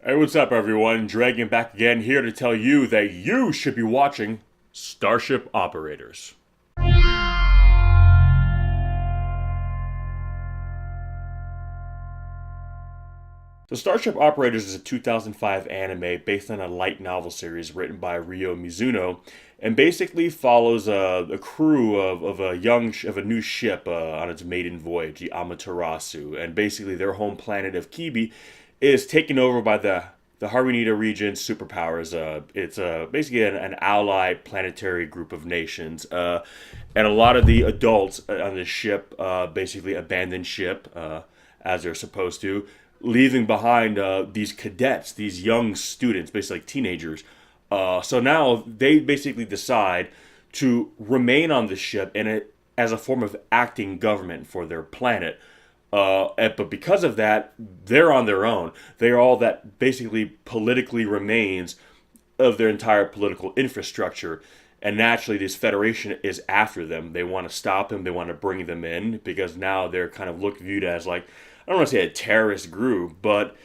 Hey, what's up, everyone? DREAGEN back again, here to tell you that you should be watching Starship Operators. The Starship Operators is a 2005 anime based on a light novel series written by Ryo Mizuno, and basically follows a crew of a new ship on its maiden voyage, the Amaterasu, and basically their home planet of Kibi is taken over by the Harunita region superpowers. It's basically an allied planetary group of nations, and a lot of the adults on the ship basically abandon ship as they're supposed to, leaving behind these cadets, these young students, basically like teenagers. So now they basically decide to remain on the ship as a form of acting government for their planet. But because of that, they're on their own. They are all that basically politically remains of their entire political infrastructure. And naturally, this federation is after them. They want to stop them. They want to bring them in because now they're kind of viewed as like, I don't want to say a terrorist group, but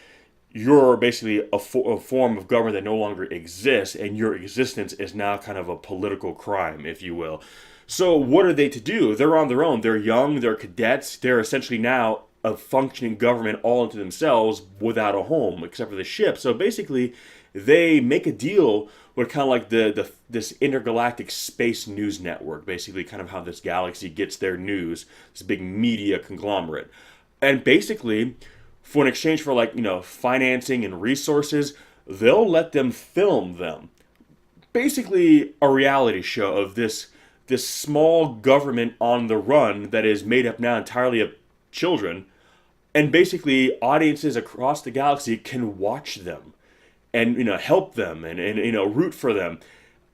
you're basically a form of government that no longer exists, and your existence is now kind of a political crime, if you will. So, what are they to do? They're on their own. They're young, they're cadets, they're essentially now a functioning government all into themselves without a home, except for the ship. So, basically, they make a deal with kind of like this intergalactic space news network, basically, kind of how this galaxy gets their news, this big media conglomerate. And basically, for an exchange for like financing and resources, they'll let them film them. Basically, a reality show of this small government on the run that is made up now entirely of children, and basically audiences across the galaxy can watch them and help them and root for them.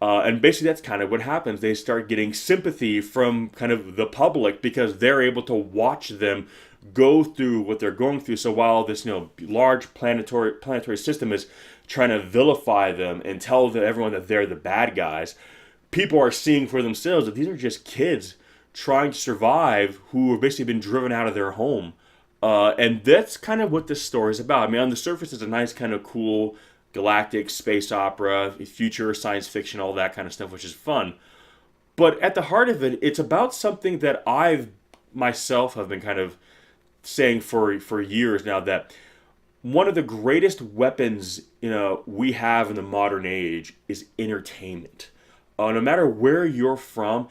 And basically, that's kind of what happens. They start getting sympathy from kind of the public because they're able to watch them go through what they're going through. So while this large planetary system is trying to vilify them and tell everyone that they're the bad guys, people are seeing for themselves that these are just kids trying to survive who have basically been driven out of their home. And that's kind of what this story is about. I mean, on the surface, it's a nice kind of cool galactic space opera, future science fiction, all that kind of stuff, which is fun. But at the heart of it, it's about something that I've myself have been kind of saying for years now, that one of the greatest weapons we have in the modern age is entertainment. No matter where you're from,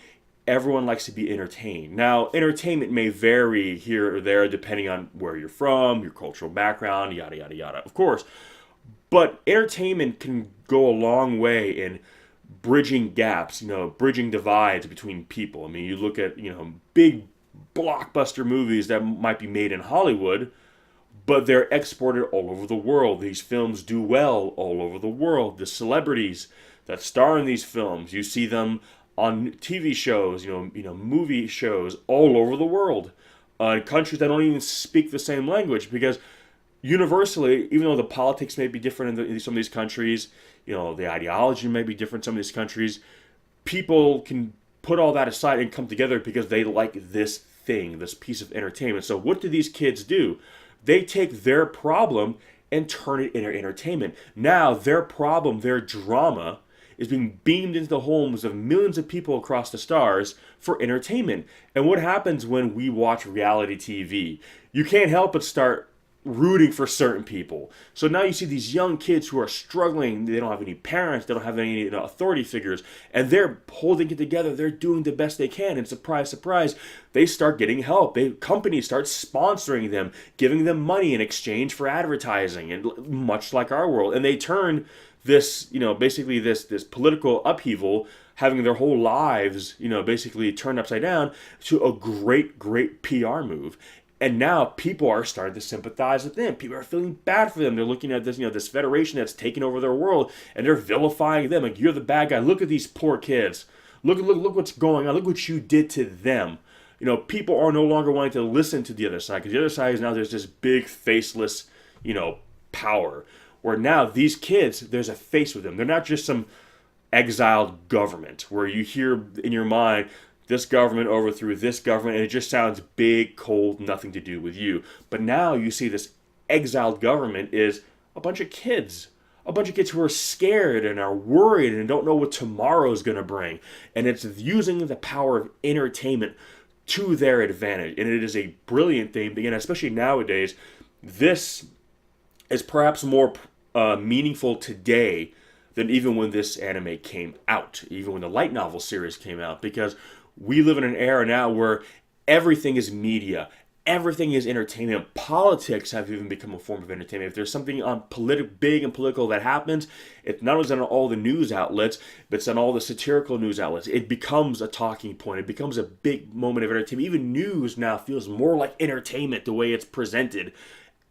everyone likes to be entertained. Now, entertainment may vary here or there depending on where you're from, your cultural background, yada yada yada. Of course, but entertainment can go a long way in bridging gaps, bridging divides between people. I mean, you look at, big blockbuster movies that might be made in Hollywood, but they're exported all over the world. These films do well all over the world. The celebrities that star in these films, you see them on TV shows, movie shows all over the world, in countries that don't even speak the same language, because universally, even though the politics may be different in some of these countries, the ideology may be different in some of these countries, people can put all that aside and come together because they like this thing, this piece of entertainment. So what do these kids do? They take their problem and turn it into entertainment. Now their problem, their drama, is being beamed into the homes of millions of people across the stars for entertainment. And what happens when we watch reality TV? You can't help but start rooting for certain people. So now you see these young kids who are struggling. They don't have any parents. They don't have any authority figures. And they're holding it together. They're doing the best they can. And surprise, surprise, they start getting help. Companies start sponsoring them, giving them money in exchange for advertising, and much like our world. And they turn this, basically this political upheaval, having their whole lives, basically turned upside down, to a great PR move. And now people are starting to sympathize with them. People are feeling bad for them. They're looking at this, this federation that's taking over their world, and they're vilifying them. Like, you're the bad guy. Look at these poor kids. Look what's going on. Look what you did to them. People are no longer wanting to listen to the other side, because the other side is now there's this big faceless, power. Where now these kids, there's a face with them. They're not just some exiled government where you hear in your mind, this government overthrew this government, and it just sounds big, cold, nothing to do with you. But now you see this exiled government is A bunch of kids. A bunch of kids who are scared and are worried and don't know what tomorrow is going to bring. And it's using the power of entertainment to their advantage. And it is a brilliant thing. Again, especially nowadays, this is perhaps more meaningful today than even when this anime came out, even when the light novel series came out, because we live in an era now where everything is media, everything is entertainment. Politics have even become a form of entertainment. If there's something on big and political that happens, it's not only on all the news outlets, but it's on all the satirical news outlets. It becomes a talking point. It becomes a big moment of entertainment. Even news now feels more like entertainment the way it's presented.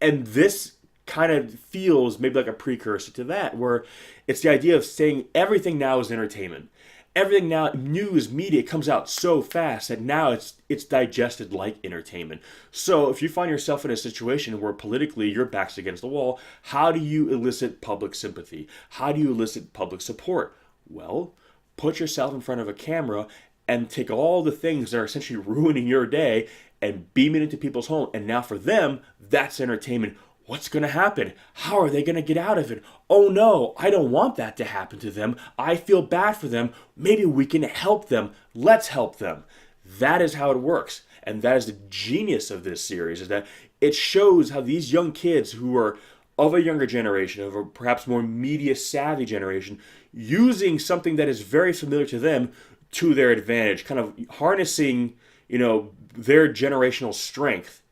And this kind of feels maybe like a precursor to that, where it's the idea of saying everything now is entertainment. Everything now, news, media, comes out so fast that now it's digested like entertainment. So if you find yourself in a situation where politically your back's against the wall, how do you elicit public sympathy? How do you elicit public support? Well, put yourself in front of a camera and take all the things that are essentially ruining your day and beam it into people's home. And now for them, that's entertainment. What's going to happen? How are they going to get out of it? Oh no, I don't want that to happen to them. I feel bad for them. Maybe we can help them. Let's help them. That is how it works. And that is the genius of this series, is that it shows how these young kids who are of a younger generation, of a perhaps more media savvy generation, using something that is very familiar to them to their advantage, kind of harnessing, their generational strength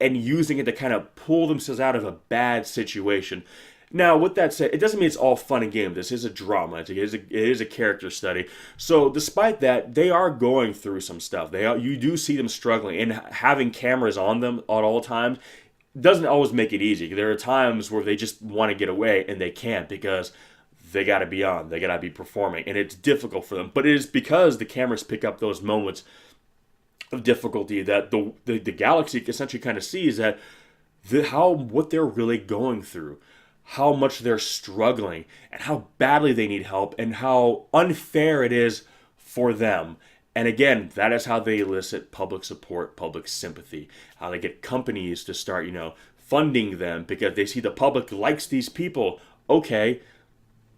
and using it to kind of pull themselves out of a bad situation. Now, with that said, it doesn't mean it's all fun and games. This is a drama. It is a character study. So, despite that, they are going through some stuff. You do see them struggling, and having cameras on them at all times doesn't always make it easy. There are times where they just want to get away, and they can't because they got to be on. They got to be performing, and it's difficult for them. But it is because the cameras pick up those moments of difficulty that the galaxy essentially kind of sees that what they're really going through, how much they're struggling, and how badly they need help, and how unfair it is for them. And again, that is how they elicit public support, public sympathy, how they get companies to start, funding them because they see the public likes these people. Okay,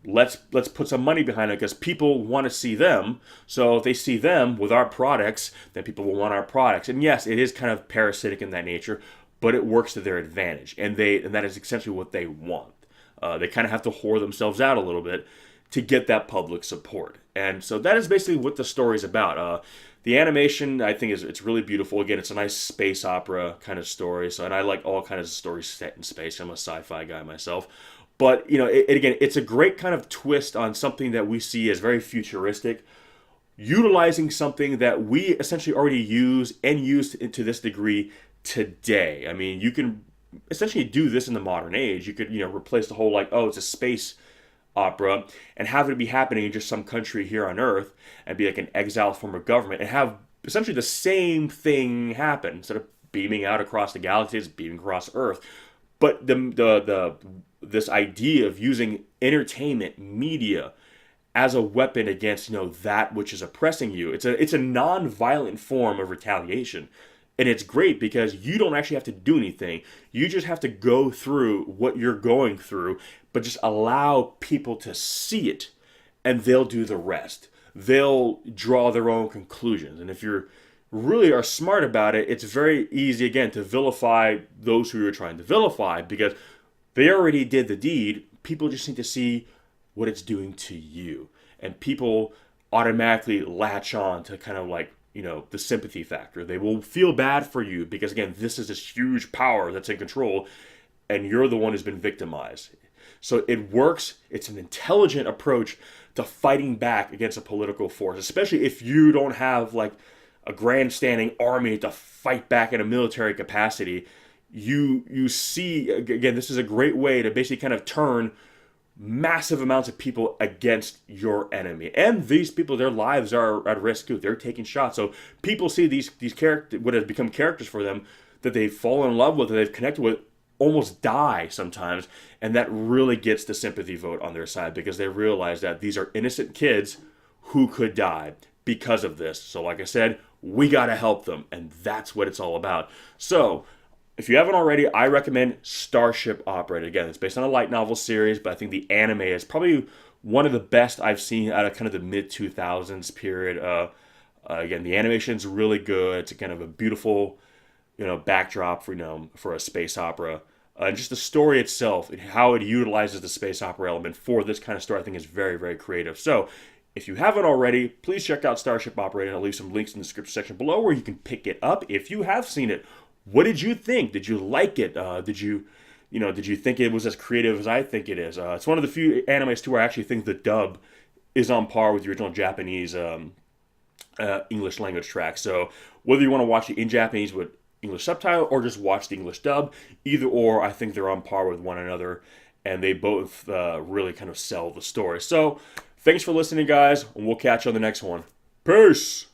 let's put some money behind it because people want to see them. So if they see them with our products, then people will want our products. And yes, it is kind of parasitic in that nature, but it works to their advantage, and that is essentially what they want. They kind of have to whore themselves out a little bit to get that public support. And so that is basically what the story is about. The animation, I think, it's really beautiful. Again, it's a nice space opera kind of story. So, and I like all kinds of stories set in space. I'm a sci-fi guy myself. But, again, it's a great kind of twist on something that we see as very futuristic, utilizing something that we essentially already use and use to this degree today. I mean, you can essentially do this in the modern age. You could, replace the whole it's a space opera and have it be happening in just some country here on Earth and be like an exiled form of government and have essentially the same thing happen instead of beaming out across the galaxies, beaming across Earth. But this idea of using entertainment, media, as a weapon against that which is oppressing you. It's a non-violent form of retaliation. And it's great because you don't actually have to do anything. You just have to go through what you're going through, but just allow people to see it, and they'll do the rest. They'll draw their own conclusions. And if you're really are smart about it, it's very easy, again, to vilify those who you're trying to vilify because they already did the deed. People just need to see what it's doing to you. And people automatically latch on to kind of the sympathy factor. They will feel bad for you because, again, this is this huge power that's in control and you're the one who's been victimized. So it works. It's an intelligent approach to fighting back against a political force, especially if you don't have a grandstanding army to fight back in a military capacity. You see, again, this is a great way to basically kind of turn massive amounts of people against your enemy. And these people, their lives are at risk too. They're taking shots. So people see these characters, what has become characters for them, that they've fallen in love with, that they've connected with, almost die sometimes. And that really gets the sympathy vote on their side because they realize that these are innocent kids who could die because of this. So like I said, we got to help them. And that's what it's all about. So if you haven't already, I recommend Starship Operator. Again, it's based on a light novel series, but I think the anime is probably one of the best I've seen out of kind of the mid 2000s period. Again, the animation is really good. It's a kind of a beautiful, backdrop for for a space opera. And just the story itself and how it utilizes the space opera element for this kind of story, I think is very, very creative. So, if you haven't already, please check out Starship Operator. I'll leave some links in the description section below where you can pick it up if you have seen it. What did you think? Did you like it? Did you think it was as creative as I think it is? It's one of the few animes too where I actually think the dub is on par with the original Japanese English language track. So whether you want to watch it in Japanese with English subtitle or just watch the English dub, either or, I think they're on par with one another, and they both really kind of sell the story. So thanks for listening, guys, and we'll catch you on the next one. Peace!